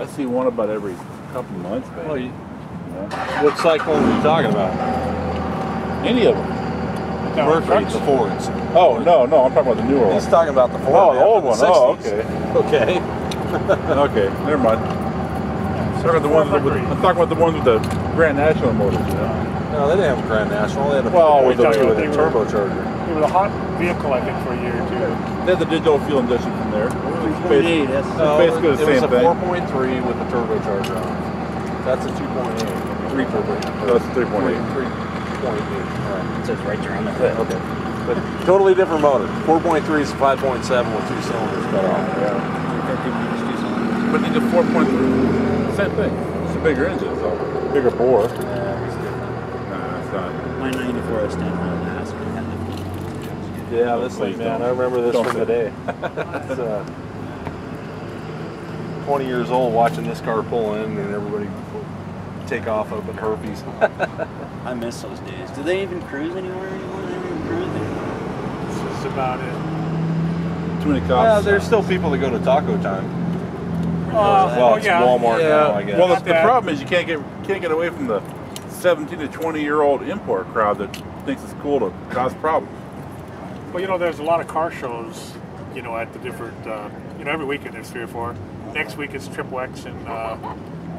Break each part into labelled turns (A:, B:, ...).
A: I see one about every couple months, maybe.
B: Well, what cyclone are you talking about?
A: Any of them.
B: Herphies, the Fords.
A: Oh, no, I'm talking about the newer one.
B: He's talking about the Ford.
A: Oh, the old one. Oh, okay.
B: Okay.
A: Okay, never mind. I'm talking about the ones with the Grand National motors.
B: No, they didn't have a Grand National. They had a
A: with
B: a turbocharger.
C: It was a hot vehicle, I think, for a year or two.
A: They had the digital fuel injection from there.
B: Basically the same thing. It was a 4.3 with the turbocharger on it. That's a 2.8. 3 turbo.
A: So that's 3.8.
B: 3.8.
D: It says right there on the hood.
B: Okay. But totally different motor. 4.3 is 5.7 with 2 cylinders cut off.
A: Yeah. But these are 4.3. Same thing. It's a bigger engine, so bigger bore. Nah, it's not.
D: My 94 is standing on the ass.
B: Yeah, this thing, man. I remember this from the day. It's 20 years old watching this car pull in and everybody take off up at Herphies.
D: I miss those days. Do they even cruise anymore? They don't even cruise anymore.
C: That's about it.
A: Too many cops.
B: Yeah, there's still people that go to Taco Time.
C: Well,
B: it's Walmart now, I guess.
A: Well, the problem is you can't get away from the 17 to 20-year-old import crowd that thinks it's cool to cause problems.
C: Well, you know, there's a lot of car shows, you know, at the different, you know, every weekend there's 3 or 4. Next week it's Triple X and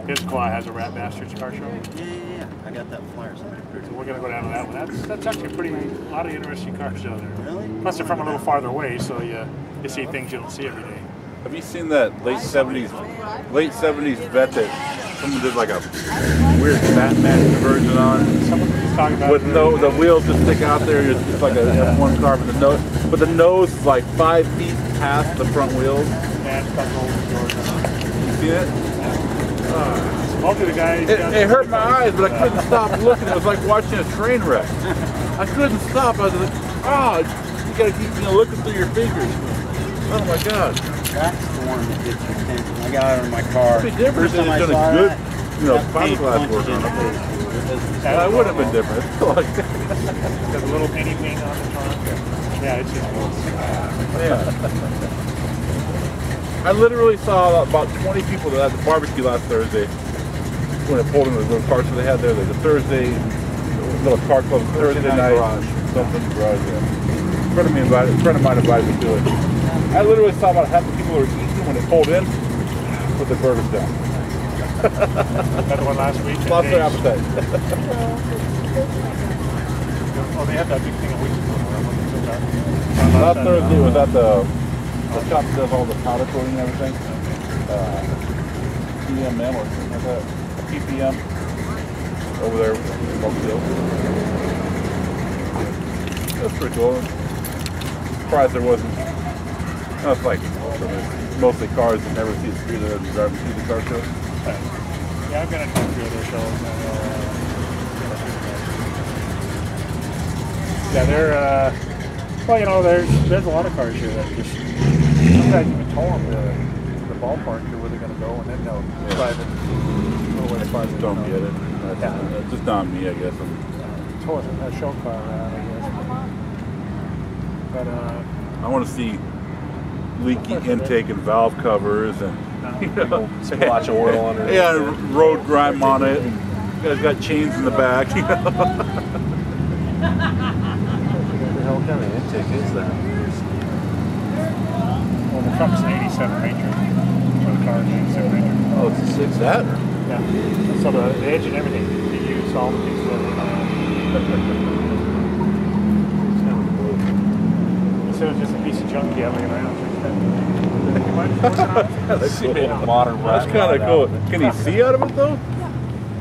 C: Piscataway has a Rat Bastards car show.
D: Yeah. I got that flyer somewhere.
C: So we're going to go down to that one. That's actually a lot of interesting cars down there.
D: Really?
C: Plus they're from a little farther away, so you see things you don't see every day.
A: Have you seen that late 70s vet that someone did like a weird Batman conversion on?
C: Someone was talking about
A: with the wheels just stick out there. It's like a F1 car, but the nose is like 5 feet past the front wheels.
C: Yeah, it's got rolling doors.
A: You seen it?
C: Most of the guys.
A: It hurt my eyes, but I couldn't stop looking. It was like watching a train wreck. I couldn't stop. I was like, oh, you gotta keep looking through your fingers. Oh my God.
D: That's the one that gets your attention. I got out of my car.
A: It'd be different if they'd done a good, fiberglass work on it. That would have been different.
C: There's a little penny paint on the front. Yeah, it's just
A: I literally saw about 20 people that had the barbecue last Thursday when it pulled into the little car show they had there. There's a Thursday little car club Thursday night garage. Something garage. Yeah. A friend of mine invited me to it. I literally saw about half the people who were eating when it pulled in with their burgers down.
C: Another one last week.
A: Lost their appetite.
C: Oh, they had that big thing a week ago.
A: Last Thursday was at the shop that does all the powder coating and everything. PMM or something like that. PPM. Over there with Smoke Hill. That's pretty cool. Surprised there wasn't. It's like mostly cars that never see the street that drive through the car show.
C: Yeah, I've been at a few of their shows. Yeah, they're well, you know, there's a lot of cars here that just sometimes even tow them to the ballpark to where they're going to go, and then they'll drive it.
A: I just don't get it. That's just not me, I guess.
C: Tow a show car around, I guess. But
A: I want to see leaky intake and valve covers and
B: splotch of oil on it.
A: Yeah, road grime on it. And you guys got chains in the back.
B: What the hell kind of intake is that?
C: well, the truck's an 87 Ranger. So the car is an 87 Ranger.
A: Oh, it's a 6 that?
C: Yeah. So the edge and everything, they use all the pieces of it. Instead of just a piece of junk you have laying around.
A: That's cool. Modern. That's kind of cool. Can he see out of it though?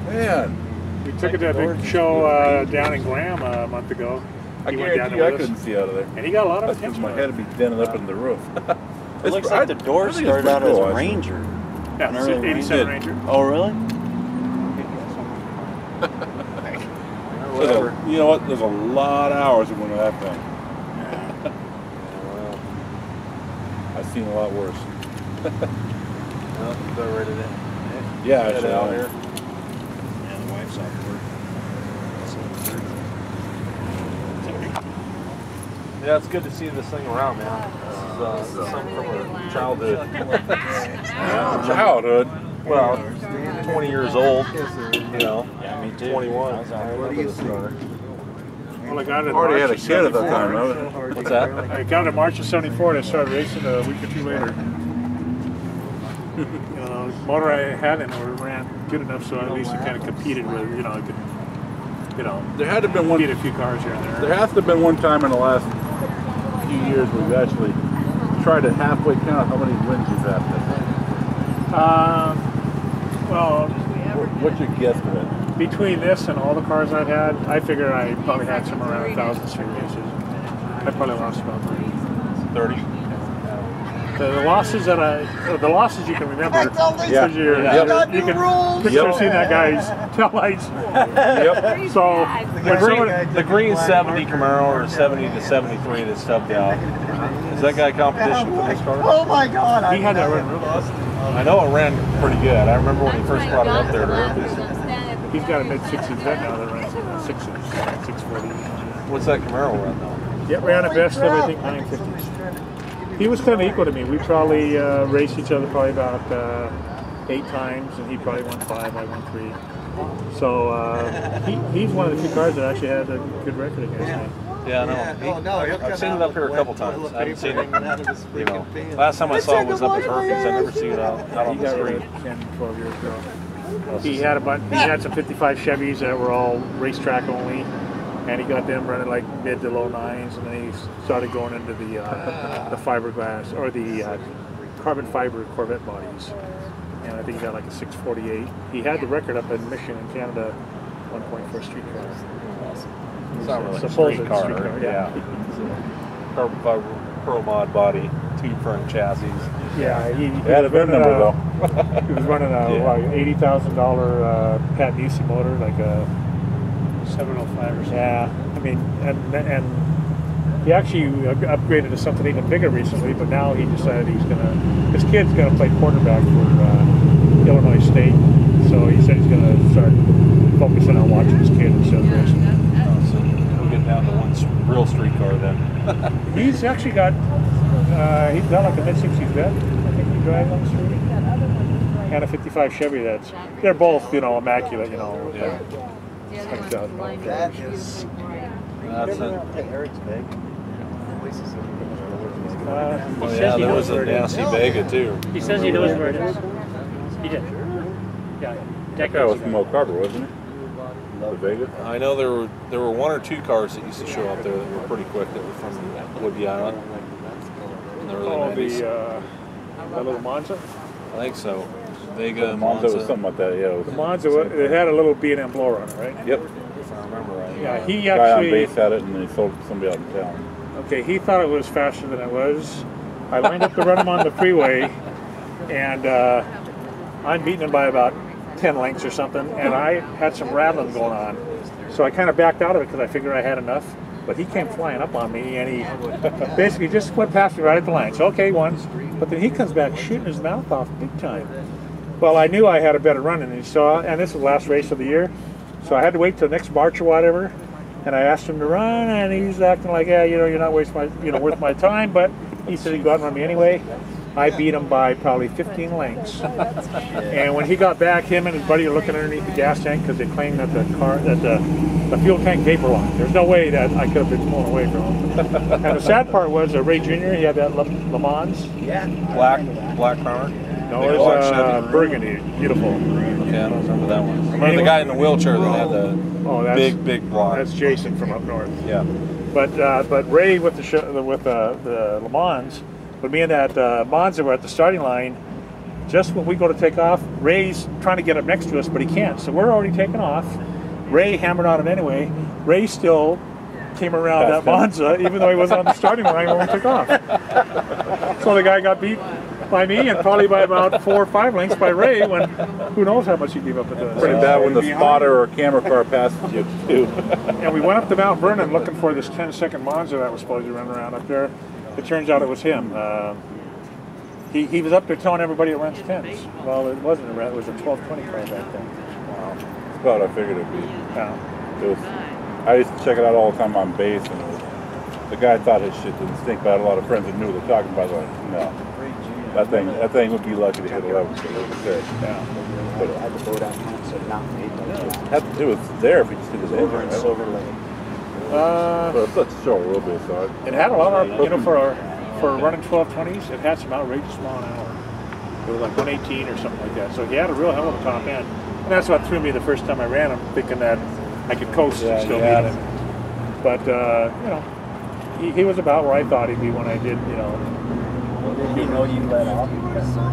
A: Man.
C: We took it to a big show down in Graham a month ago.
A: I guarantee you I couldn't see out of there.
C: And he got a lot of
A: That's
C: attention.
A: My head would be dented up in the roof.
D: It looks like the door started out as a Ranger.
C: Yeah, it's an 87 Ranger.
D: Oh, really?
A: You know what? There's a lot of hours that went into that thing. I've seen a lot worse.
B: They're ready to.
A: Yeah, it's
B: out here.
D: Yeah, the wife's off work.
B: Yeah, it's good to see this thing around, man. This is something from our childhood.
A: Childhood.
B: Well, 20 years old, you know.
D: Yeah, me too.
B: 21.
C: Well, I got it.
A: Already had a kid at that time, though.
B: What's that?
C: I got it in March of '74 and I started racing a week or two later. The motor I had in it ran good enough so at least it kind of competed with, I could,
A: There had to have been one.
C: beat a few cars here and there.
A: There has to have been one time in the last few years where we've actually tried to halfway count how many wins you've had.
C: Well,
A: What's your guesstimate?
C: between this and all the cars I've had, I figure I probably had somewhere around 1,000 street races. I probably lost about 30.
B: 30.
C: The losses you can remember.
A: Yeah.
C: You can picture seeing that guy's taillights.
A: Yep.
C: So
B: The green 70 Camaro or 70 to 73 that stubbed out. Is that guy competition for this car?
E: Oh my God!
C: he had that run real good.
B: I know it ran pretty good. I remember when he first brought it up there to Herphies.
C: He's got a mid-60s vet now that runs 640.
B: What's that Camaro run though?
C: Yeah, ran a best of I think 950s. He was kind of equal to me. We probably raced each other probably about 8 times, and he probably won 5, I won 3. So he's one of the few cars that actually had a good record against me.
B: Yeah, I know. I've seen it up here a couple times. I haven't seen it, last time I saw it was up at Herphies. I never seen it out on
C: He
B: the
C: got rid
B: street.
C: of 10, 12 years ago. He had he had some 55 Chevys that were all racetrack only, and he got them running like mid to low 9s, and then he started going into the fiberglass or the carbon fiber Corvette bodies. And I think he got like a 648. He had the record up in Michigan in Canada, 1.4 street car.
B: It's not really a
C: Supposed
B: street car, yeah. Carbon fiber Pro Mod body, 2-frame chassis.
C: Yeah, he
A: Had a VIN number though.
C: He was running a $80,000 Pat Busey motor, like a 705 or something. Yeah, I mean, and he actually upgraded to something even bigger recently, but now he decided his kid's gonna play quarterback for Illinois State, so he said he's gonna start focusing on watching his kid instead of racing.
B: So we'll get down to one real street car then.
C: He's actually got like a mid-60s vet. I think he drives on the street. And a 55 Chevy they're both, immaculate,
B: Yeah.
E: That is.
B: That's it.
E: Eric's big.
B: Oh yeah, there was a nasty Vega too.
C: He says he knows where it is. He did. Yeah.
A: That guy was from Oak Harbor, wasn't he? The Vega?
B: I know there were 1 or 2 cars that used to show up there that were pretty quick that were from Woodby Island in the early 90s.
C: The little Monza?
B: I think so. Vega,
A: Monza was something like that, yeah.
C: The Monza, it had a little B&M blower on it, right?
A: Yep.
B: If I remember right.
C: Yeah, he
A: Guy on
C: actually,
A: base had it and then he sold it to somebody out in town.
C: okay, he thought it was faster than it was. I lined up to run him on the freeway, and I'm beating him by about 10 lengths or something, and I had some rattling going on. So I kind of backed out of it because I figured I had enough. But he came flying up on me, and he basically just went past me right at the line. So okay, once, but then he comes back shooting his mouth off big time. Well, I knew I had a better run than he saw, and this was the last race of the year, so I had to wait till next March or whatever. And I asked him to run, and he's acting like, yeah, you're not worth my time. But he said he'd go out and run me anyway. I beat him by probably 15 lengths. And when he got back, him and his buddy are looking underneath the gas tank because they claimed that the fuel tank vapor locked. There's no way that I could have been pulling away from him. And the sad part was Ray Jr., he had that Le Mans.
E: Yeah.
B: Black Crown?
C: No, it was burgundy, beautiful.
B: Okay, I don't remember that one. I remember the guy in the wheelchair that had the big block.
C: That's Jason from up north.
B: Yeah.
C: But Ray with the Le Mans, when me and that Monza were at the starting line, just when we go to take off, Ray's trying to get up next to us, but he can't. So we're already taking off. Ray hammered on him anyway. Ray still came around that Monza, even though he wasn't on the starting line when we took off. So the guy got beat by me and probably by about 4 or 5 lengths by Ray, when who knows how much he gave up at the
A: Pretty bad when the spotter or camera car passes you too.
C: And we went up to Mount Vernon looking for this 10-second Monza that was supposed to run around up there. It turns out it was him. He was up there telling everybody it runs 10s. Well, it wasn't a it was a 1220 car back then.
A: Wow. That's about what I figured it'd be.
C: Yeah.
A: I used to check it out all the time on base, and the guy thought his shit didn't stink, but I had a lot of friends that knew what they're talking about. Like, no. That thing would be lucky to hit 11.
C: Yeah.
E: But it had the boat out front, so not made like
A: It was there if you just did his
E: over
A: engine.
E: in Silver Lake.
A: But it's such a short wheelbase, so
C: It had a lot of, for running 1220s, it had some outrageous mile an hour. It was like 118 or something like that. So he had a real hell of a top end. And that's what threw me the first time I ran him, thinking that I could coast and still beat him. But, you know, he was about where I thought he'd be when I did, you know.
E: Well, did he know you let off the first time?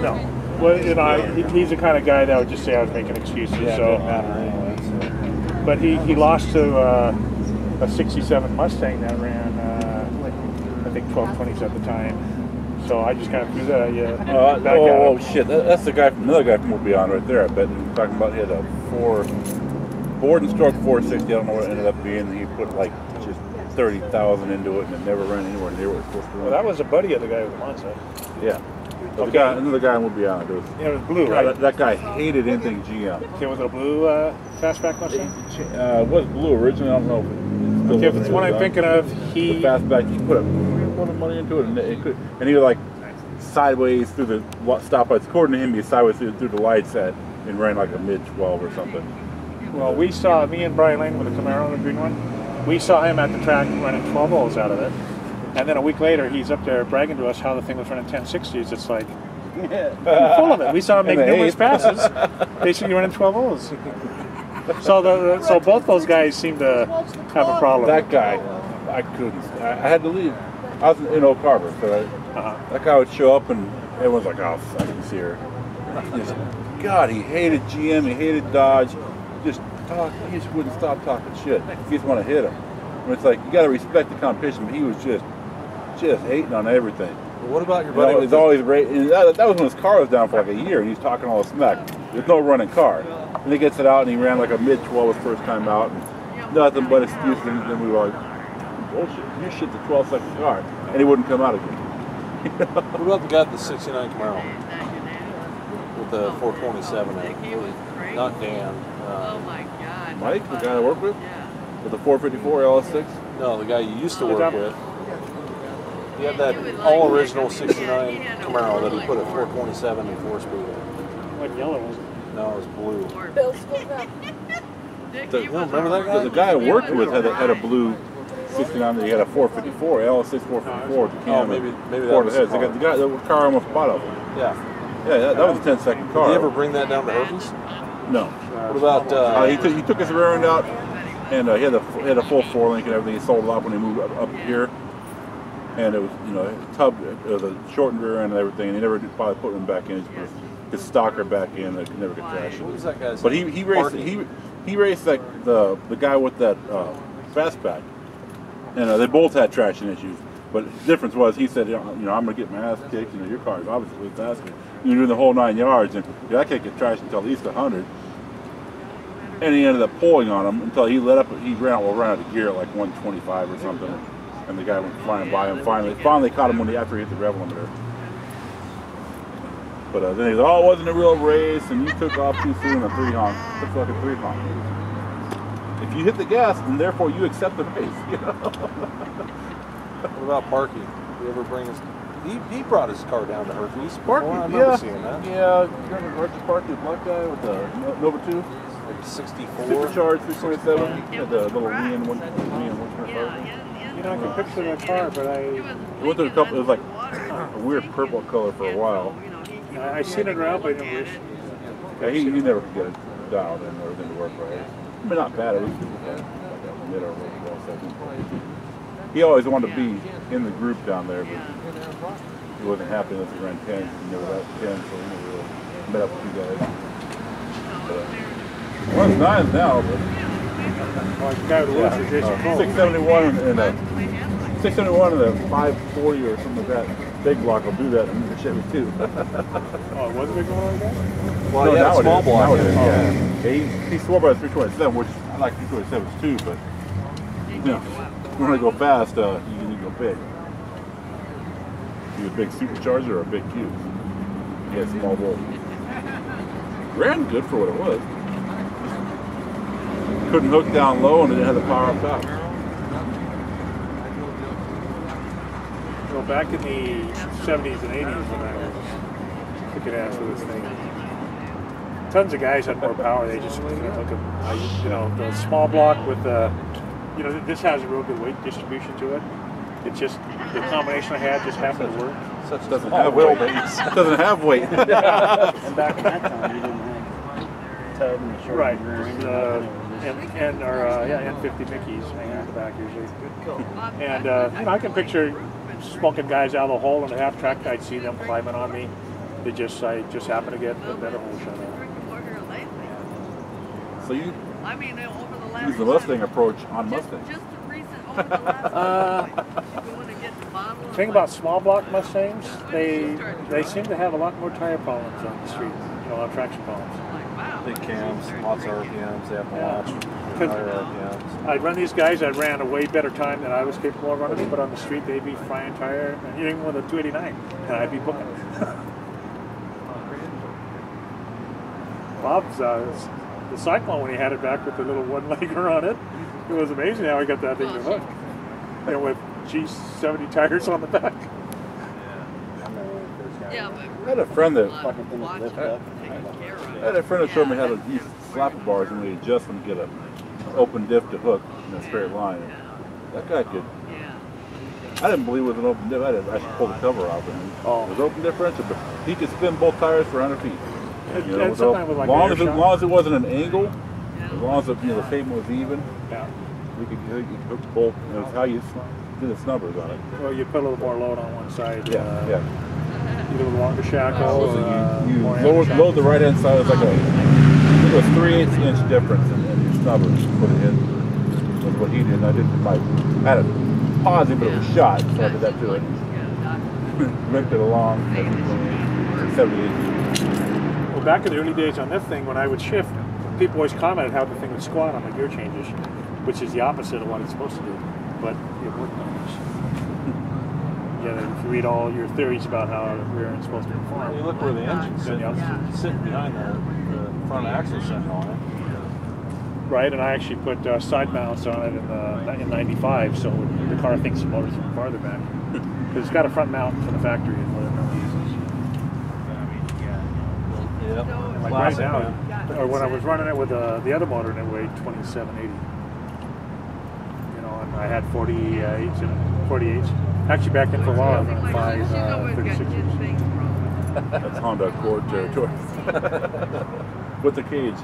C: No. Well, you know, he's the kind of guy that would just say I was making excuses. So, but he lost to a '67 Mustang that ran, I think 1220s at the time. So I just kind of threw that.
A: Shit! That's another guy from Beyond right there. I bet you're talking about. He had a board and stroke 460. I don't know what it ended up being. He put like just 30,000 into it, and it never ran anywhere near what it was supposed to run.
C: Well, that was a buddy of the guy with the Monza.
A: Yeah.
C: Okay.
A: Another guy in Beyond.
C: It was blue, right?
A: That guy hated anything GM.
C: Okay, was it a blue fastback Mustang?
A: It was blue originally. I don't know if
C: If it's one I'm thinking of,
A: the fastback. He put a lot of money into it, and he was like sideways through the stoplights. According to him, he sideways through the lights and ran like a mid 12 or something.
C: Well, we saw me and Brian Lane with the Camaro, the green one. We saw him at the track running 12 holes out of it. And then a week later, he's up there bragging to us how the thing was running 1060s. It's like, full of it. We saw him make numerous passes, basically running 12 holes. So both those guys seem to have a problem.
A: That guy, I couldn't. I had to leave. I was in Oak Harbor, so that guy would show up and everyone's like, oh, fucking see her. God, he hated GM, he hated Dodge. He just wouldn't stop talking shit. He just want to hit him. And it's like, you got to respect the competition, but he was just hating on everything.
B: Well, what about your buddy?
A: He's always that was when his car was down for like a year, and he's talking all the smack. There's no running car. And he gets it out, and he ran like a mid 12 his first time out, and nothing but excuses. And then we were like, bullshit, you shit the 12-second car, and he wouldn't come out again.
B: What about the guy with the '69 Camaro with the 427 in it? Not Dan.
A: Mike, the guy I work with the 454 LS6.
B: No, the guy you used to work with. He had that all original '69 Camaro that he put a 427 and 4-speed in.
C: What yellow was it?
B: No, it was blue.
A: You
B: remember that guy?
A: The guy I worked with had a blue 69. He had a 454 LS6 454 with the cam.
B: Maybe that
A: Ford
B: was
A: heads. The car almost bought of him.
B: Yeah.
A: Yeah, that was a 10-second car.
B: Did he ever bring that down to Herphies?
A: No.
B: What about?
A: He took his rear end out, and he had a full 4-link and everything. He sold it off when he moved up here, and it was it was a shortened rear end and everything. And he never probably put him back in. He just put his stocker back in. That could never get trashed.
B: What was that guy's?
A: But he raced like the guy with that fastback, and they both had traction issues. But the difference was he said, I'm gonna get my ass kicked. Your car is obviously faster. You're doing the whole 9 yards, and I can't get trashed until at least 100. And he ended up pulling on him until he ran out of gear at like 125 or something, and the guy went flying by him. Finally caught him after he hit the rev limiter. But then he said, "Oh, it wasn't a real race, and you took off too soon." A 3-honk. It's like a 3-honk. If you hit the gas, then therefore you accept the race.
B: What about Parky? Did he ever bring his? He brought his car down to Herphies.
A: Parky,
B: I remember seeing that.
A: Yeah, you remember Richard Parky, the black guy with the Nova 2?
B: Like 64.
A: Supercharged 327. Had the little Lean one.
C: I can picture that car, but
A: It went through a couple. It was like a weird purple color for a while.
C: I seen it around, but I never.
A: Yeah, he never could get it dialed in or everything to work right. I mean, not bad. It was like a mid or well second. He always wanted to be in the group down there, but he wasn't happy unless he ran 10. He never got 10, so he never really met up with you guys. Runs 9 now, but 671 and a 671 and a 540 or something like that. Big block will do that in the Chevy too.
C: Oh, it was a big one like that?
B: Well,
A: No,
B: yeah,
A: now
B: small
A: it is.
B: block.
A: Now it is, yeah. He swore by the 327, which I like 327s too, but if you want to go fast, you need to go big. You a big supercharger or a big cube? Yeah, small block. Ran good for what it was. Couldn't hook down low and it had the power up top.
C: back in the 70s and 80s when I was kicking ass with this thing, tons of guys had more power. They just couldn't hook them. You know, the small block with the, you know, this has a real good weight distribution to it. It's just the combination I had just happened to work.
A: Such doesn't have weight. It doesn't have weight.
D: And back in that time, you didn't have tub and short
C: Right. N50 Mickeys hanging out the back usually. And you know, I can picture smoking guys out of the hole in the half track. I'd see them climbing on me. I just happened to get a better hole shot out.
A: So you use the Mustang approach on Mustang.
C: The thing about small block Mustangs, they seem to have a lot more tire problems on the street. You know, a lot of traction problems.
B: Big cams, lots of RPMs, they have to watch higher RPMs.
C: I'd run these guys, I'd ran a way better time than I was capable of running, but on the street they'd be flying tire, and even with a 289, and I'd be booking. Bob's, the Cyclone, when he had it back with the little one-legger on it, it was amazing how he got that thing to hook. You know, with G70 tires on the back.
A: I had a friend that showed me how to use slapper bars and we adjust them to get an open diff to hook in a straight line. That guy could. I didn't believe it was an open diff. I should pull the cover off and it was open differential, but he could spin both tires for 100 feet. You know, as long as it wasn't an angle, as long as the pavement was even, we could hook the bolt. You know, it's how you do the snubbers on it.
C: Well, you put a little more load on one side.
A: Yeah.
C: Either with a longer shackle.
A: So you load the right hand side. It's like a 3/8 inch difference in your snubbers. Put it in. That's what he did. And I had it pausing, but it was shot, so I did that to it. Ripped it along. 78.
C: Well, back in the early days on this thing, when I would shift, people always commented how the thing would squat on the gear changes, which is the opposite of what it's supposed to do. But it worked on this. Yeah, if you read all your theories about how a rear end's supposed to perform.
B: You look where the engine's sitting behind the front axle center on it.
C: Right, and I actually put side mounts on it in '95, so the car thinks the motor's from farther back. Because it's got a front mount from the factory and what it normally uses.
B: Yep.
C: Like right now, or when I was running it with the other motor, and it weighed 2780. You know, and I had 48s and 48s. Actually, back then for a while, I was running 36s.
A: That's Honda Accord territory. With the cage.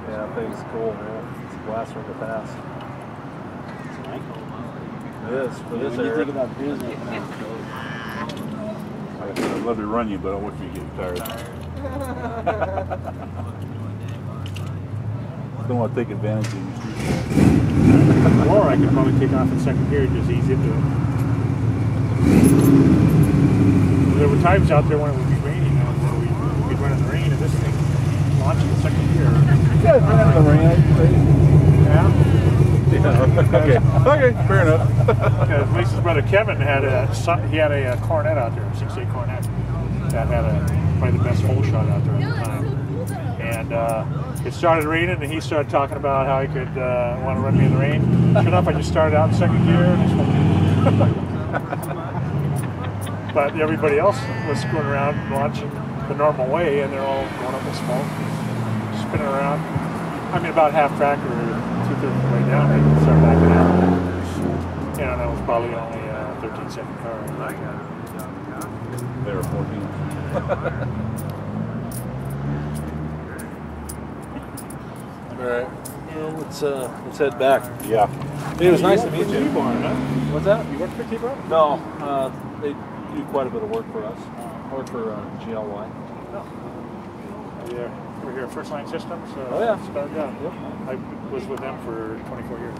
B: Yeah, that thing's cool, man. It's a blast from the past. It is, for this area.
A: I'd love to run you, but I don't want you to get tired. Don't want to take advantage of you.
C: Or I could probably take off in second gear and just ease into it. There were times out there when it would be raining, we'd run in the rain, and this thing launching in second gear.
A: You guys ran in the rain?
C: Yeah.
A: Okay, fair enough.
C: Because Lisa's brother Kevin had a Cornet out there, a 6.8 Cornet, that had probably the best hole shot out there at the time. And it started raining, and he started talking about how he could want to run me in the rain. Sure enough, I just started out in second gear, and but everybody else was screwing around, launching the normal way, and they're all going up in smoke, spinning around. I mean, about half track or 2/3 of the way down, they started backing out. Yeah, that was probably only a 13-second car.
A: They were 14.
B: All right. Well, let's head back.
A: Yeah.
B: It was nice to meet you.
C: T-Bar, huh?
B: What's that?
C: You work for T-Bar?
B: No, they do quite a bit of work for us. I work for GLY.
C: Yeah, we're here at First Line Systems.
B: Oh, yeah.
C: Started out. Yep. I was with them for 24 years.